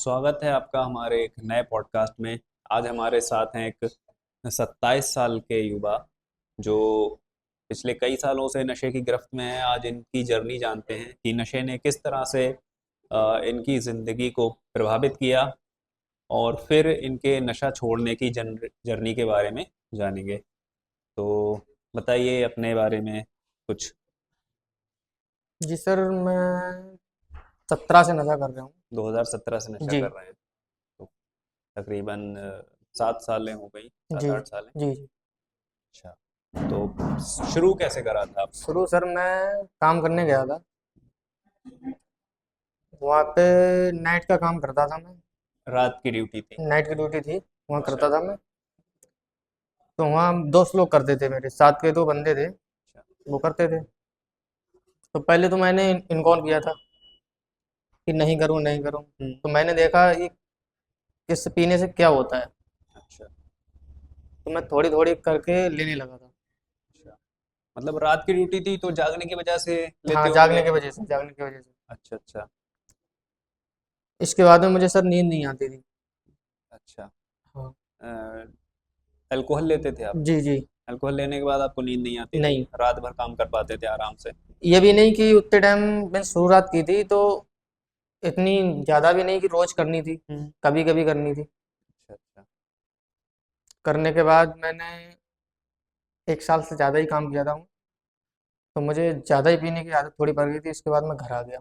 स्वागत है आपका हमारे एक नए पॉडकास्ट में। आज हमारे साथ हैं एक 27 साल के युवा जो पिछले कई सालों से नशे की गिरफ्त में है। आज इनकी जर्नी जानते हैं कि नशे ने किस तरह से इनकी ज़िंदगी को प्रभावित किया और फिर इनके नशा छोड़ने की जर्नी के बारे में जानेंगे। तो बताइए अपने बारे में कुछ। जी सर, मैं 17 से नशा कर रहा हूँ। 2017 से नशा जी। कर रहे हैं तो तकरीबन 7 सालें हो गई, जी। 7-8 सालें। जी जी। अच्छा, तो शुरू कैसे करा था आपने? शुरू सर मैं काम करने गया था। वहाँ पे नाइट का काम करता था मैं। रात की ड्यूटी थी? नाइट की ड्यूटी थी, वहाँ अच्छा। करता था मैं। तो वहाँ दोस्त लोग करते थे, मेरे साथ के दो बंदे थे, अच्छा। वो करते थे। तो पहले तो मैंने इनकॉल किया था कि नहीं करूँ नहीं करूँ। तो मैंने देखा ये किस पीने से क्या होता है। अच्छा। तो मैं थोड़ी थोड़ी करके लेने लगा था। अच्छा, मतलब रात की ड्यूटी थी तो जागने की वजह से हाँ, लेते जागने होंगे। की वजह से, जागने की वजह से। अच्छा अच्छा। इसके बाद में मुझे सर नींद नहीं आती थी। अच्छा। हाँ। अल्कोहल लेते थे आप? जी जी। अल्कोहल लेने के बाद आपको नींद नहीं आती थी, नहीं, रात भर काम कर पाते थे आराम से? ये भी नहीं कि उतने टाइम मैंने शुरुआत की थी तो इतनी ज़्यादा भी नहीं कि रोज करनी थी, कभी कभी करनी थी। अच्छा अच्छा। करने के बाद मैंने 1 साल से ज़्यादा ही काम किया था। तो मुझे ज़्यादा ही पीने की आदत थोड़ी पड़ गई थी, इसके बाद मैं घर आ गया।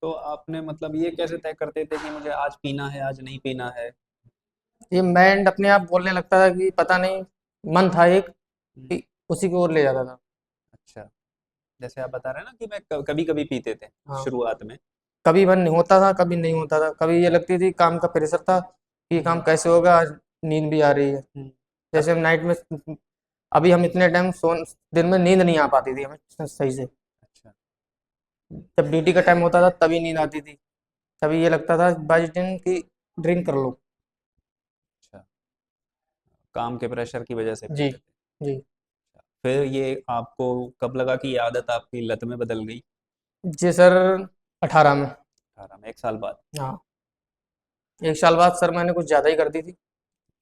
तो आपने मतलब ये कैसे तय करते थे कि मुझे आज पीना है, आज नहीं पीना है? ये माइंड अपने आप बोलने लगता था कि पता नहीं, मन था एक हम्म, कि उसी की ओर ले जाता था। अच्छा, जैसे आप बता रहे हैं ना कि मैं कभी कभी पीते थे हाँ, शुरुआत में। कभी मन नहीं होता था, कभी नहीं होता था। कभी ये लगती थी काम का प्रेशर था कि ये काम हम्म, कैसे होगा, आज नींद भी आ रही है। हम्म, जैसे तब। हम नाइट में, अभी हम इतने टाइम दिन में नींद नहीं आ पाती थी हमें सही से। अच्छा जब ड्यूटी का टाइम होता था तभी नींद आती थी। तभी ये लगता था बाई दिन की ड्रिंक कर लो। अच्छा, काम के प्रेशर की वजह से जी पीते थे। जी। फिर ये आपको कब लगा कि ये आदत आपकी लत में बदल गई? जी सर, 18 में। 18 में, 1 साल बाद? हाँ, 1 साल बाद सर मैंने कुछ ज़्यादा ही कर दी थी।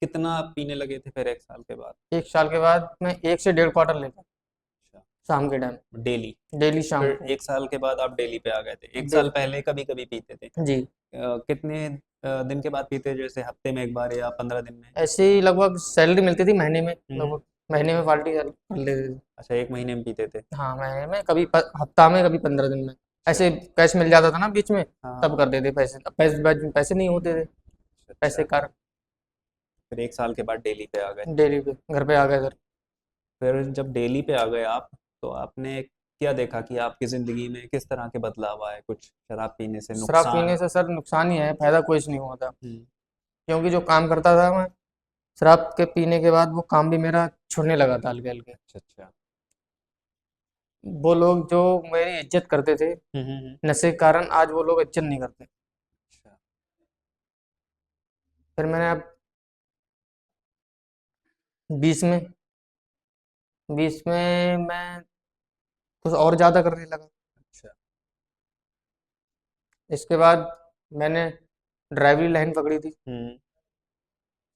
कितना आप पीने लगे थे फिर 1 साल के बाद? 1 साल के बाद मैं 1 से 1.5 क्वार्टर लेता अच्छा, शाम के टाइम, डेली? डेली शाम फिर को। 1 साल के बाद आप डेली पे आ गए थे? एक डे साल पहले कभी कभी पीते थे? जी। कितने दिन के बाद पीते, जैसे हफ्ते में एक बार या 15 दिन में? ऐसे ही लगभग सैलरी मिलती थी महीने में, हम्म। लगभग महीने में पार्टी कर लेते थे। अच्छा, 1 महीने में पीते थे? हाँ, महीने में कभी हफ्ता में, कभी 15 दिन में। अच्छा ऐसे कैश मिल जाता था ना बीच में, हाँ तब हाँ। कर देते पैसे। अब पैसे पैसे नहीं होते थे, अच्छा पैसे अच्छा। कर। फिर 1 साल के बाद डेली पे आ गए? डेली पे घर पे आ गए सर। फिर जब डेली पे आ गए आप, तो आपने क्या देखा कि आपकी ज़िंदगी में किस तरह के बदलाव आए? कुछ शराब पीने से शराब नुकसान? पीने से सर नुकसान ही है, फायदा कुछ नहीं हुआ था। हम्म। क्योंकि जो काम करता था मैं, शराब के पीने के बाद वो काम भी मेरा छूटने लगा था हल्के हल्के। अच्छा अच्छा। वो लोग जो मेरी इज्जत करते थे नशे के कारण, आज वो लोग इज्जत नहीं करते। अच्छा। फिर मैंने अब 20 में, 20 में मैं कुछ और ज़्यादा करने लगा। अच्छा। इसके बाद मैंने ड्राइवरी लाइन पकड़ी थी। हम्म।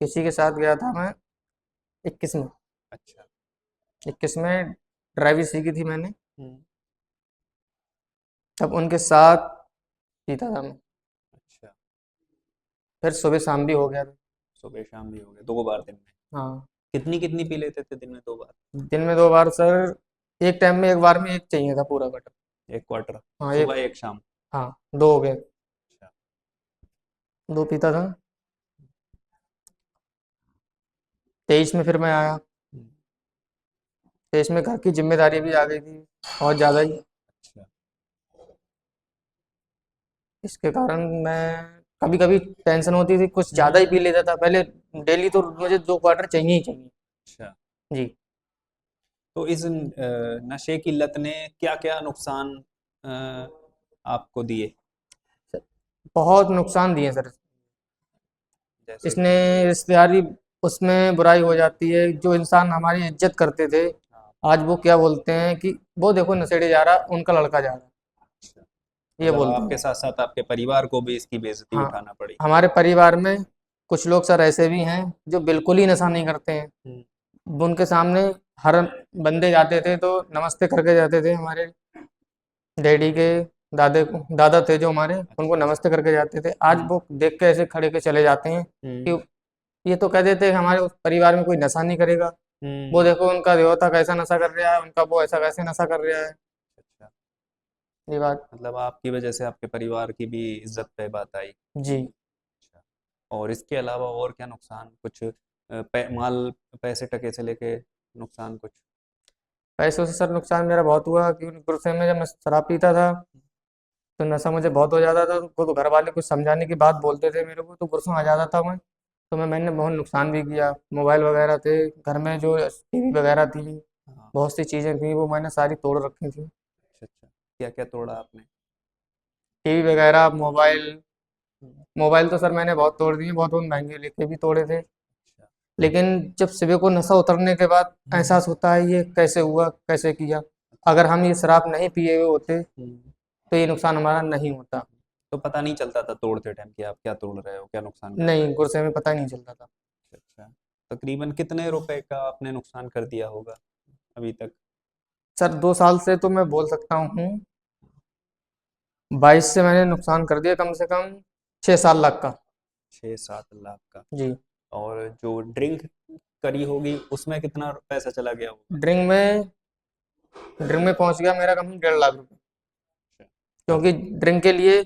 किसी के साथ गया था मैं, 21 में। अच्छा। 21 में ड्राइवरी सीखी थी मैंने। हम्म। तब उनके साथ पीता था मैं। अच्छा, फिर सुबह शाम भी हो गया था। सुबह शाम भी हो गए 2 बार दिन में? हाँ, कितनी कितनी पी लेते थे दिन में 2 बार? दिन में 2 बार सर। एक टाइम में, एक बार में एक चाहिए था पूरा कटर। 1 क्वार्टर? हाँ सुबह एक। एक शाम? हाँ, दो हो गए। अच्छा। दो पीता था। 23 में फिर मैं आया। हम्म। 23 में घर की जिम्मेदारी भी आ गई थी, बहुत ज़्यादा ही। अच्छा। इसके कारण मैं, कभी कभी टेंशन होती थी, कुछ ज़्यादा ही हम्म। पी लेता था पहले। डेली तो मुझे 2 क्वार्टर चाहिए ही चाहिए। अच्छा, जी। तो इस नशे की लत ने क्या क्या नुकसान अ, आपको दिए? बहुत नुकसान दिए सर। जैसे इसने कि? रिश्तेदारी, उसमें बुराई हो जाती है। जो इंसान हमारी इज्जत करते थे, हाँ। आज वो क्या बोलते हैं कि वो देखो नशेड़ी जा रहा, उनका लड़का जा रहा। अच्छा। ये मतलब बोलते आपके हैं। साथ साथ आपके परिवार को भी इसकी बेइज्जती हाँ, उठाना पड़ी। हमारे परिवार में कुछ लोग सर ऐसे भी हैं जो बिल्कुल ही नशा नहीं करते हैं। हम्म। वो उनके सामने हर बंदे जाते थे तो नमस्ते करके जाते थे। हमारे डैडी के दादा थे जो हमारे, उनको अच्छा अच्छा। नमस्ते करके जाते थे। आज हम्म। वो देख के ऐसे खड़े के चले जाते हैं हम्म। कि ये तो कह देते हैं हमारे उस परिवार में कोई नशा नहीं करेगा। वो हम्म। देखो उनका देवता कैसा नशा कर रहा है, उनका वो ऐसा कैसे नशा कर रहा है। अच्छा। ये बात। मतलब आपकी वजह से आपके परिवार की भी इज्जत पे बात आई। जी। अच्छा। और इसके अलावा और क्या नुकसान कुछ माल पैसे टके से लेके नुकसान कुछ। पैसों से सर नुकसान मेरा बहुत हुआ कि गुस्से में जब मैं शराब पीता था तो नशा मुझे बहुत हो जाता था। वो तो घर वाले कुछ समझाने की बात बोलते थे मेरे को तो गुस्सा आ जाता था मैं। तो मैंने बहुत नुकसान भी किया। मोबाइल वगैरह थे घर में, जो टीवी वगैरह थी, हाँ। बहुत सी चीज़ें थी वो मैंने सारी तोड़ रखी थी। अच्छा अच्छा। क्या क्या तोड़ा आपने। टीवी वगैरह, मोबाइल। हम्म। मोबाइल तो सर मैंने बहुत तोड़ दिए, बहुत बहुत महंगे लेके भी तोड़े थे। अच्छा। लेकिन जब सुबह को नशा उतरने के बाद एहसास होता है ये कैसे हुआ, कैसे किया। अच्छा। अगर हम ये शराब नहीं पिए हुए होते हम्म। तो ये नुकसान हमारा नहीं होता। तो पता नहीं चलता था तोड़ते टाइम कि आप क्या तोड़ रहे हो क्या नुकसान कर रहे नहीं, गुस्से में पता ही नहीं चलता था। हो। अच्छा अच्छा। तकरीबन कितने रुपए का आपने नुकसान कर दिया होगा अभी तक। सर 2 साल से तो मैं बोल सकता हूँ 22 से मैंने नुकसान कर दिया कम से कम 6-7 लाख का। 6-7 लाख का। जी। और जो ड्रिंक करी होगी उसमें कितना पैसा चला गया होगा। ड्रिंक में ड्रिंक में पहुंच गया मेरा कम 1.5 लाख रुपए। अच्छा। क्योंकि ड्रिंक के लिए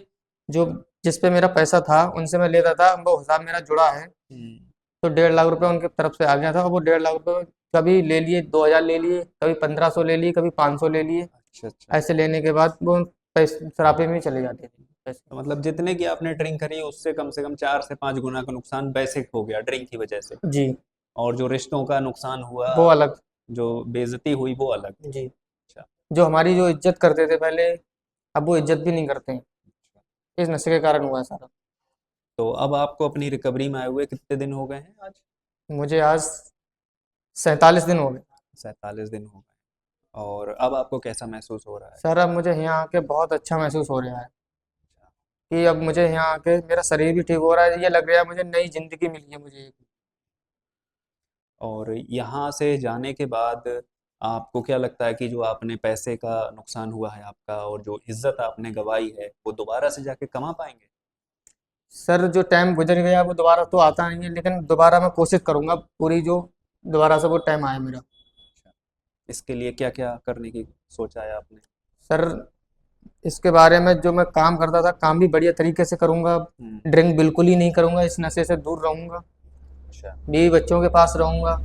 जो जिस पे मेरा पैसा था उनसे मैं लेता था, वो हिसाब मेरा जुड़ा है। हम्म। तो 1.5 लाख रुपए उनकी तरफ से आ गया था और वो 1.5 लाख रुपए कभी ले लिए, 2,000 ले लिए, कभी 1,500 ले लिए, कभी 500 ले लिए। अच्छा अच्छा। ऐसे लेने के बाद वो पैसे शराबे में चले जाते थे पैसे। तो मतलब जितने की आपने ड्रिंक करी उससे कम से कम 4 से 5 गुना का नुकसान बेसिक हो गया ड्रिंक की वजह से। जी। और जो रिश्तों का नुकसान हुआ, वो अलग। जो बेइज्जती हुई वो अलग। जी। अच्छा जो हमारी जो इज्जत करते थे पहले, अब वो इज्जत भी नहीं करते हैं। अच्छा। इस नशे के कारण हुआ है सारा। तो अब आपको अपनी रिकवरी में आए हुए कितने दिन हो गए हैं आज। मुझे आज 47 दिन हो गए। 47 दिन हो गए। और अब आपको कैसा महसूस हो रहा है। सर अब मुझे यहाँ आके बहुत अच्छा महसूस हो रहा है कि अब मुझे यहाँ आके मेरा शरीर भी ठीक हो रहा है। ये लग रहा है मुझे नई जिंदगी मिली है मुझे एक। और यहाँ से जाने के बाद आपको क्या लगता है कि जो आपने पैसे का नुकसान हुआ है आपका और जो इज्जत आपने गंवाई है वो दोबारा से जाके कमा पाएंगे। सर जो टाइम गुजर गया वो दोबारा तो आता नहीं है, लेकिन दोबारा मैं कोशिश करूंगा पूरी, जो दोबारा से वो टाइम आए मेरा। अच्छा। इसके लिए क्या क्या करने की सोचा है आपने। सर इसके बारे में जो मैं काम करता था, काम भी बढ़िया तरीके से करूंगा। हम्म। ड्रिंक बिल्कुल ही नहीं करूंगा, इस नशे से दूर रहूंगा। अच्छा। बीवी बच्चों के पास रहूंगा।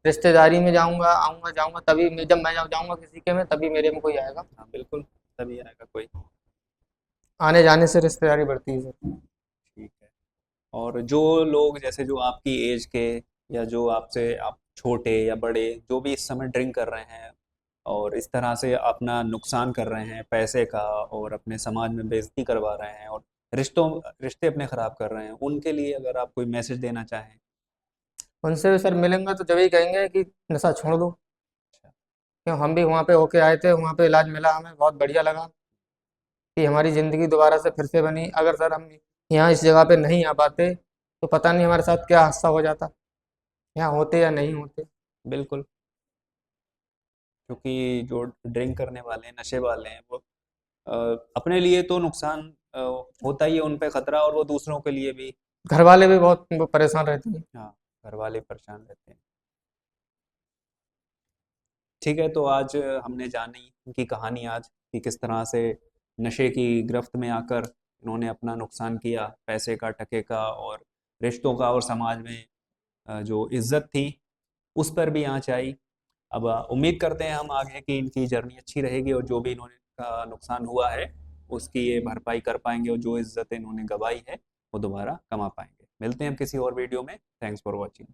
रिश्तेदारी में जाऊंगा, आऊंगा जाऊंगा, तभी जब मैं जाऊंगा किसी के में तभी मेरे में कोई आएगा। हाँ बिल्कुल। तभी आएगा कोई। आने जाने से रिश्तेदारी बढ़ती है सर। ठीक है। और जो लोग जैसे जो आपकी एज के या जो आपसे आप छोटे या बड़े जो भी इस समय ड्रिंक कर रहे हैं और इस तरह से अपना नुकसान कर रहे हैं पैसे का और अपने समाज में बेइज्जती करवा रहे हैं और रिश्ते अपने खराब कर रहे हैं उनके लिए अगर आप कोई मैसेज देना चाहें। उनसे भी सर मिलेंगे तो जब ही कहेंगे कि नशा छोड़ दो। अच्छा। क्यों, हम भी वहाँ पे होके आए थे, वहाँ पे इलाज मिला, हमें बहुत बढ़िया लगा कि हमारी ज़िंदगी दोबारा से फिर से बनी। अगर सर हम यहाँ इस जगह पे नहीं आ पाते तो पता नहीं हमारे साथ क्या हादसा हो जाता, यहाँ होते या नहीं होते। बिल्कुल। क्योंकि जो ड्रिंक करने वाले हैं नशे वाले हैं वो अपने लिए तो नुकसान होता ही है उन पे खतरा और वो दूसरों के लिए भी। घर वाले भी बहुत वो परेशान रहते हैं। हाँ। घर वाले परेशान रहते हैं। ठीक है तो आज हमने जानी इनकी कहानी आज कि किस तरह से नशे की गिरफ्त में आकर इन्होंने अपना नुकसान किया पैसे का टके का और रिश्तों का और समाज में जो इज्जत थी उस पर भी आंच आई। अब उम्मीद करते हैं हम आगे कि इनकी जर्नी अच्छी रहेगी और जो भी इन्होंने का नुकसान हुआ है उसकी ये भरपाई कर पाएंगे और जो इज्जत इन्होंने गंवाई है वो दोबारा कमा पाएंगे। मिलते हैं हम किसी और वीडियो में। Thanks for watching.